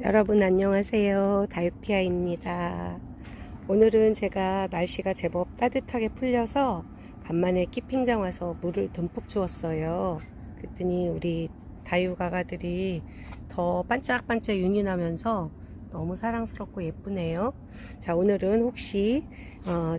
여러분 안녕하세요. 다육피아입니다. 오늘은 제가 날씨가 제법 따뜻하게 풀려서 간만에 키핑장 와서 물을 듬뿍 주었어요. 그랬더니 우리 다육 아가들이 더 반짝반짝 윤이 나면서 너무 사랑스럽고 예쁘네요. 자, 오늘은 혹시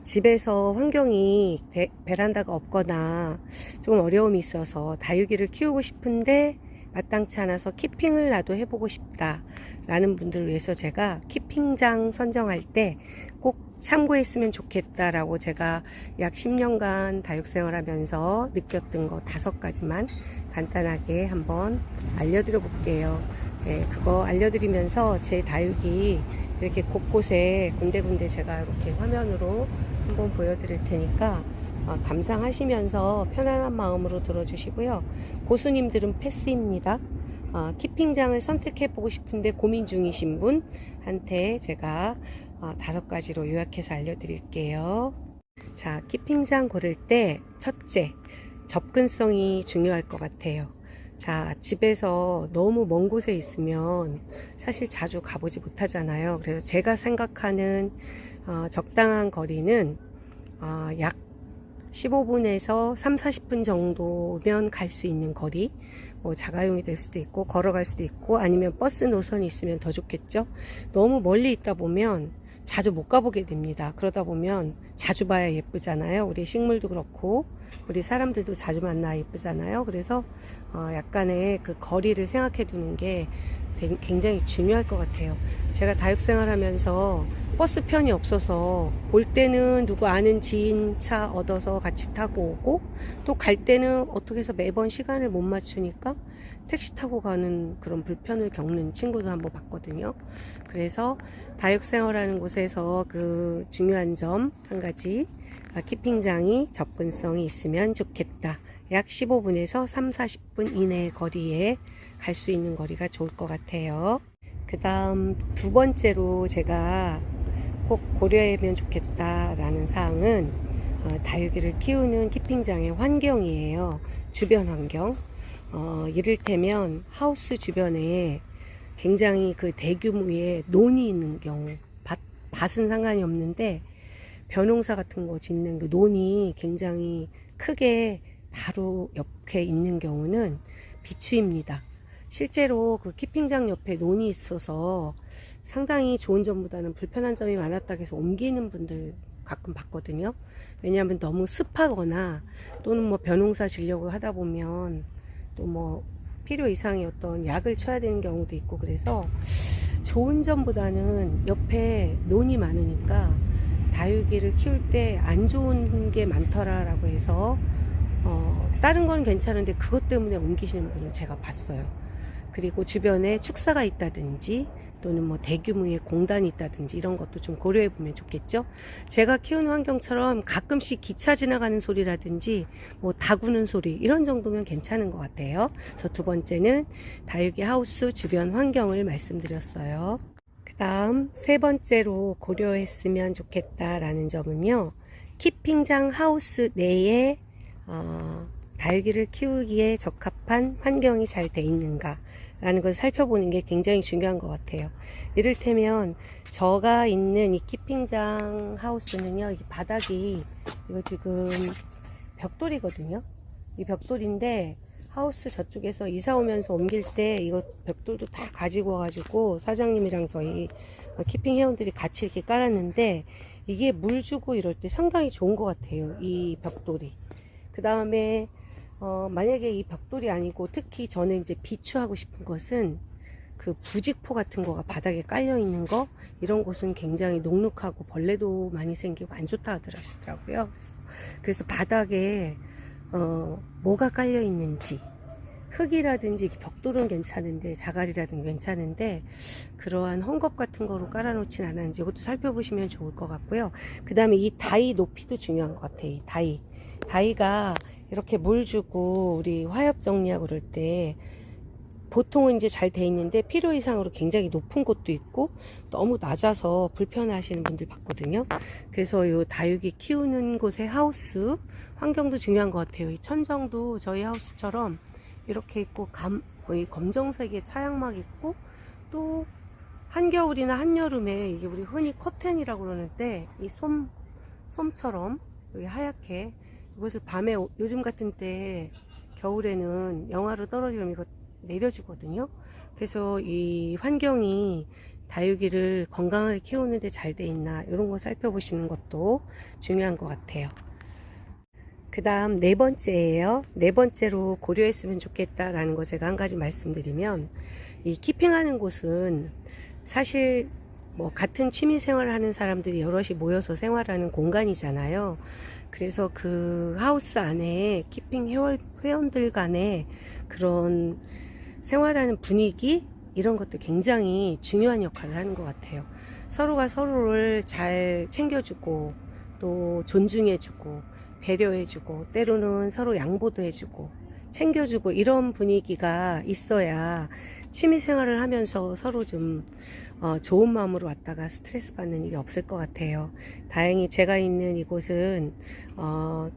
집에서 환경이 베란다가 없거나 조금 어려움이 있어서 다육이를 키우고 싶은데 마땅치 않아서 키핑을 나도 해보고 싶다 라는 분들을 위해서 제가 키핑장 선정할 때 꼭 참고했으면 좋겠다 라고 제가 약 10년간 다육생활 하면서 느꼈던 거 5가지만 간단하게 한번 알려드려 볼게요. 네, 그거 알려드리면서 제 다육이 이렇게 곳곳에 군데군데 제가 이렇게 화면으로 한번 보여드릴 테니까 감상하시면서 편안한 마음으로 들어주시고요. 고수님들은 패스입니다. 키핑장을 선택해보고 싶은데 고민 중이신 분한테 제가 5가지로 요약해서 알려드릴게요. 자, 키핑장 고를 때 첫째, 접근성이 중요할 것 같아요. 자, 집에서 너무 먼 곳에 있으면 사실 자주 가보지 못하잖아요. 그래서 제가 생각하는 적당한 거리는 약 15분에서 3, 40분 정도면 갈 수 있는 거리, 뭐 자가용이 될 수도 있고 걸어갈 수도 있고 아니면 버스 노선이 있으면 더 좋겠죠. 너무 멀리 있다 보면 자주 못 가보게 됩니다. 그러다 보면 자주 봐야 예쁘잖아요. 우리 식물도 그렇고 우리 사람들도 자주 만나야 예쁘잖아요. 그래서 약간의 그 거리를 생각해 두는 게 굉장히 중요할 것 같아요. 제가 다육생활 하면서 버스 편이 없어서 올 때는 누구 아는 지인 차 얻어서 같이 타고 오고 또 갈 때는 어떻게 해서 매번 시간을 못 맞추니까 택시 타고 가는 그런 불편을 겪는 친구도 한번 봤거든요. 그래서 다육생활하는 곳에서 그 중요한 점 한 가지, 키핑장이 접근성이 있으면 좋겠다. 약 15분에서 3, 40분 이내의 거리에 갈 수 있는 거리가 좋을 것 같아요. 그 다음 2번째로 제가 꼭 고려하면 좋겠다라는 사항은 다육이를 키우는 키핑장의 환경이에요. 주변 환경. 이를테면 하우스 주변에 굉장히 그 대규모의 논이 있는 경우, 밭은 상관이 없는데 벼농사 같은 거 짓는 그 논이 굉장히 크게 바로 옆에 있는 경우는 비추입니다. 실제로 그 키핑장 옆에 논이 있어서 상당히 좋은 점보다는 불편한 점이 많았다 해서 옮기는 분들 가끔 봤거든요. 왜냐하면 너무 습하거나 또는 뭐 벼농사 지려고 하다 보면 또 뭐 필요 이상의 어떤 약을 쳐야 되는 경우도 있고 그래서 좋은 점보다는 옆에 논이 많으니까 다육이를 키울 때 안 좋은 게 많더라라고 해서 다른 건 괜찮은데 그것 때문에 옮기시는 분을 제가 봤어요. 그리고 주변에 축사가 있다든지 또는 뭐 대규모의 공단이 있다든지 이런 것도 좀 고려해 보면 좋겠죠. 제가 키우는 환경처럼 가끔씩 기차 지나가는 소리라든지 뭐 다구는 소리 이런 정도면 괜찮은 것 같아요. 그래서 2번째는 다육이 하우스 주변 환경을 말씀드렸어요. 그 다음 3번째로 고려했으면 좋겠다라는 점은요, 키핑장 하우스 내에 다육이를 키우기에 적합한 환경이 잘 돼 있는가 라는 것을 살펴보는 게 굉장히 중요한 것 같아요. 이를테면 저가 있는 이 키핑장 하우스는요, 이 바닥이 이거 지금 벽돌이거든요. 이 벽돌인데 하우스 저쪽에서 이사 오면서 옮길 때 이거 벽돌도 다 가지고 와가지고 사장님이랑 저희 키핑 회원들이 같이 이렇게 깔았는데 이게 물 주고 이럴 때 상당히 좋은 것 같아요. 이 벽돌이. 그 다음에 만약에 이 벽돌이 아니고 특히 저는 이제 비추하고 싶은 것은 그 부직포 같은 거가 바닥에 깔려 있는 거, 이런 곳은 굉장히 녹록하고 벌레도 많이 생기고 안 좋다 하더라고요. 그래서 바닥에 뭐가 깔려 있는지, 흙이라든지 벽돌은 괜찮은데 자갈이라든지 괜찮은데 그러한 헝겊 같은 거로 깔아놓진 않았는지 이것도 살펴보시면 좋을 것 같고요. 그 다음에 이 다이 높이도 중요한 것 같아요. 이 다이가 이렇게 물 주고 우리 화엽 정리하고 그럴 때 보통은 이제 잘 돼 있는데 필요 이상으로 굉장히 높은 곳도 있고 너무 낮아서 불편하시는 분들 봤거든요. 그래서 이 다육이 키우는 곳의 하우스 환경도 중요한 것 같아요. 이 천정도 저희 하우스처럼 이렇게 있고 거의 검정색의 차양막 있고 또 한겨울이나 한여름에 이게 우리 흔히 커튼이라고 그러는데 이 솜처럼 여기 하얗게 이것을 밤에 요즘 같은 때 겨울에는 영하로 떨어지면 이거 내려주거든요. 그래서 이 환경이 다육이를 건강하게 키우는데 잘 돼 있나 이런 거 살펴보시는 것도 중요한 것 같아요. 그 다음 네 번째예요. 네 번째로 고려했으면 좋겠다라는 거 제가 한 가지 말씀드리면, 이 키핑하는 곳은 사실 뭐 같은 취미 생활을 하는 사람들이 여럿이 모여서 생활하는 공간이잖아요. 그래서 그 하우스 안에 키핑 회원들 간의 그런 생활하는 분위기, 이런 것도 굉장히 중요한 역할을 하는 것 같아요. 서로가 서로를 잘 챙겨주고 또 존중해주고 배려해주고 때로는 서로 양보도 해주고 챙겨주고 이런 분위기가 있어야 취미생활을 하면서 서로 좀 좋은 마음으로 왔다가 스트레스 받는 일이 없을 것 같아요. 다행히 제가 있는 이곳은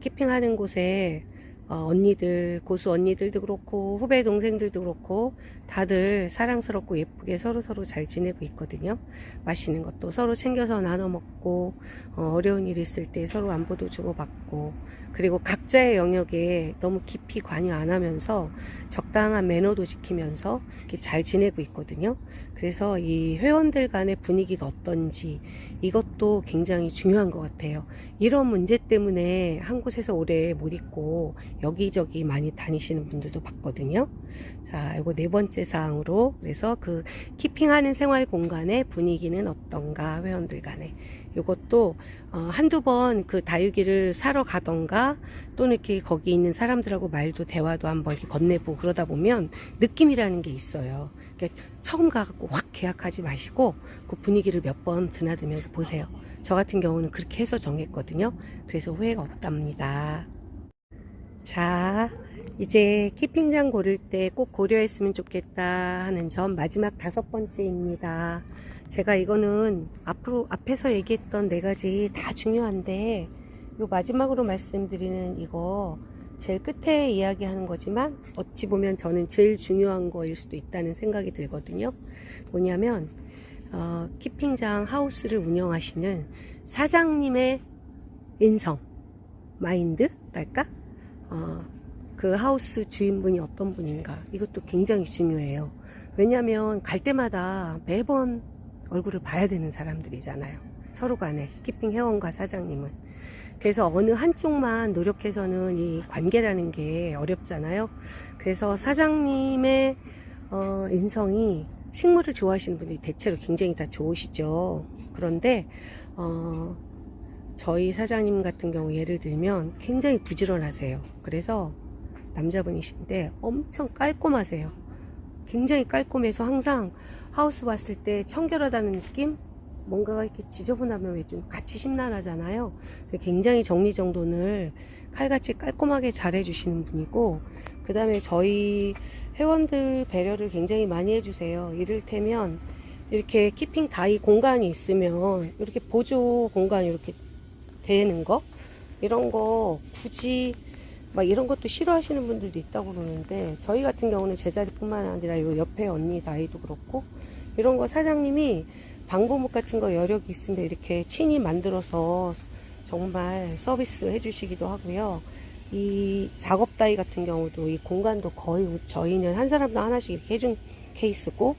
키핑하는 곳에 언니들, 고수 언니들도 그렇고 후배 동생들도 그렇고 다들 사랑스럽고 예쁘게 서로서로 잘 지내고 있거든요. 맛있는 것도 서로 챙겨서 나눠 먹고 어려운 일 있을 때 서로 안부도 주고받고, 그리고 각자의 영역에 너무 깊이 관여 안 하면서 적당한 매너도 지키면서 이렇게 잘 지내고 있거든요. 그래서 이 회원들 간의 분위기가 어떤지 이것도 굉장히 중요한 것 같아요. 이런 문제 때문에 한 곳에서 오래 못 있고 여기저기 많이 다니시는 분들도 봤거든요. 자, 이거 네 번째 사항으로, 그래서 그 키핑하는 생활 공간의 분위기는 어떤가, 회원들 간에. 이것도 한두 번 그 다육이를 사러 가던가 또는 이렇게 거기 있는 사람들하고 말도 대화도 한번 이렇게 건네보고 그러다 보면 느낌이라는 게 있어요. 그러니까 처음 가갖고 확 계약하지 마시고 그 분위기를 몇 번 드나들면서 보세요. 저 같은 경우는 그렇게 해서 정했거든요. 그래서 후회가 없답니다. 자, 이제 키핑장 고를 때 꼭 고려했으면 좋겠다 하는 점 마지막 5번째입니다. 제가 이거는 앞에서 얘기했던 4가지 다 중요한데 요 마지막으로 말씀드리는 이거 제일 끝에 이야기하는 거지만 어찌 보면 저는 제일 중요한 거일 수도 있다는 생각이 들거든요. 뭐냐면 키핑장 하우스를 운영하시는 사장님의 인성, 마인드랄까? 그 하우스 주인분이 어떤 분인가, 이것도 굉장히 중요해요. 왜냐하면 갈 때마다 매번 얼굴을 봐야 되는 사람들이잖아요, 서로 간에. 키핑 회원과 사장님은. 그래서 어느 한쪽만 노력해서는 이 관계라는 게 어렵잖아요. 그래서 사장님의 인성이, 식물을 좋아하시는 분들이 대체로 굉장히 다 좋으시죠. 그런데 저희 사장님 같은 경우 예를 들면 굉장히 부지런하세요. 그래서 남자분이신데 엄청 깔끔하세요. 굉장히 깔끔해서 항상 하우스 왔을 때 청결하다는 느낌? 뭔가가 이렇게 지저분하면 왜 좀 같이 심란하잖아요. 그래서 굉장히 정리정돈을 칼같이 깔끔하게 잘 해주시는 분이고, 그 다음에 저희 회원들 배려를 굉장히 많이 해주세요. 이를테면 이렇게 키핑 다이 공간이 있으면 이렇게 보조 공간 이렇게 되는 거, 이런 거 굳이 막 이런 것도 싫어하시는 분들도 있다고 그러는데, 저희 같은 경우는 제자리뿐만 아니라 요 옆에 언니 다이도 그렇고 이런 거 사장님이 방부목 같은 거 여력이 있으면 이렇게 친히 만들어서 정말 서비스 해주시기도 하고요. 이 작업 다이 같은 경우도 이 공간도 거의 저희는 한 사람도 하나씩 이렇게 해준 케이스고,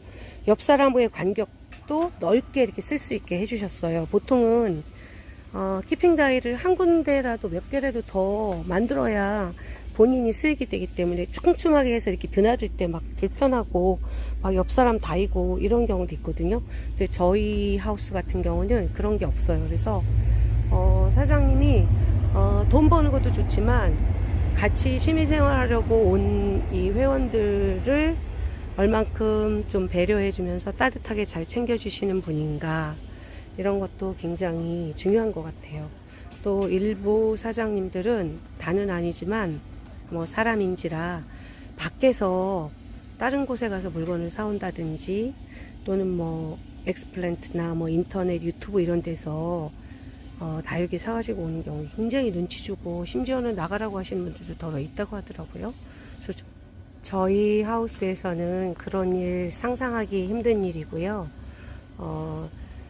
옆 사람과의 간격도 넓게 이렇게 쓸 수 있게 해주셨어요. 보통은 키핑 다이를 한 군데라도 몇 개라도 더 만들어야 본인이 수익이 되기 때문에 촘촘하게 해서 이렇게 드나들 때 막 불편하고 막 옆 사람 다이고 이런 경우도 있거든요. 근데 저희 하우스 같은 경우는 그런 게 없어요. 그래서 사장님이 돈 버는 것도 좋지만 같이 취미생활 하려고 온 이 회원들을 얼만큼 좀 배려해 주면서 따뜻하게 잘 챙겨주시는 분인가, 이런 것도 굉장히 중요한 것 같아요. 또 일부 사장님들은 다는 아니지만 뭐 사람인지라 밖에서 다른 곳에 가서 물건을 사온다든지 또는 뭐 엑스플랜트나 뭐 인터넷 유튜브 이런 데서 다육이 사가지고 오는 경우 굉장히 눈치 주고 심지어는 나가라고 하시는 분들도 더 있다고 하더라고요. 그래서 저희 하우스에서는 그런 일 상상하기 힘든 일이고요.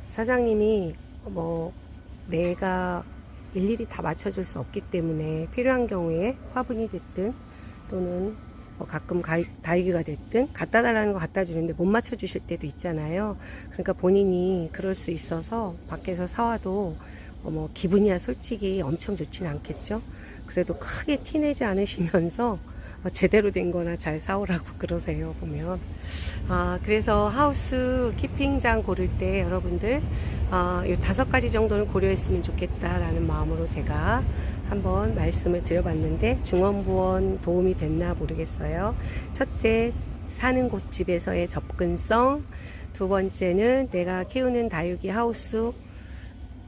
사장님이 뭐 내가 일일이 다 맞춰줄 수 없기 때문에 필요한 경우에 화분이 됐든 또는 가끔 다육이가 됐든 갖다 달라는 거 갖다 주는데 못 맞춰 주실 때도 있잖아요. 그러니까 본인이 그럴 수 있어서 밖에서 사와도 뭐 기분이야 솔직히 엄청 좋진 않겠죠. 그래도 크게 티내지 않으시면서 제대로 된 거나 잘 사오라고 그러세요, 보면. 그래서 하우스 키핑장 고를 때 여러분들, 이 5가지 정도는 고려했으면 좋겠다라는 마음으로 제가 한번 말씀을 드려봤는데, 중원부원 도움이 됐나 모르겠어요. 첫째, 사는 곳집에서의 접근성. 두 번째는 내가 키우는 다육이 하우스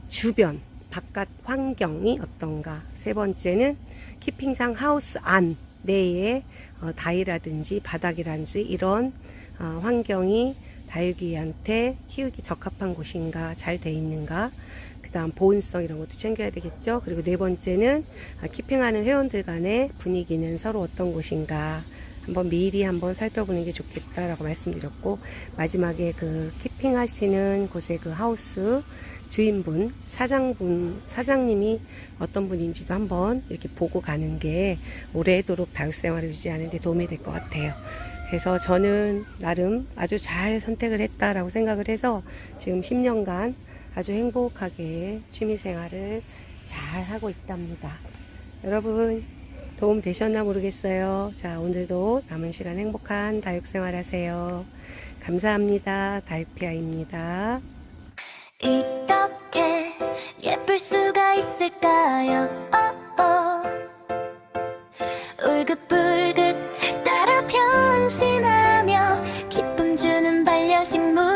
주변, 바깥 환경이 어떤가. 세 번째는 키핑장 하우스 안 내에 다이라든지 바닥이라든지 이런 환경이 다육이한테 키우기 적합한 곳인가, 잘 돼 있는가. 그 다음 보온성 이런 것도 챙겨야 되겠죠. 그리고 네 번째는 키핑하는 회원들 간의 분위기는 서로 어떤 곳인가 한번 미리 한번 살펴보는 게 좋겠다라고 말씀드렸고, 마지막에 그 키핑하시는 곳의 그 하우스 주인분, 사장님이 어떤 분인지도 한번 이렇게 보고 가는 게 오래도록 다육생활을 유지하는 데 도움이 될 것 같아요. 그래서 저는 나름 아주 잘 선택을 했다라고 생각을 해서 지금 10년간 아주 행복하게 취미생활을 잘 하고 있답니다. 여러분 도움 되셨나 모르겠어요. 자, 오늘도 남은 시간 행복한 다육생활 하세요. 감사합니다. 다육피아입니다. 이렇게 예쁠 수가 있을까요? 울긋불긋 잘 따라 변신하며 기쁨 주는 반려식물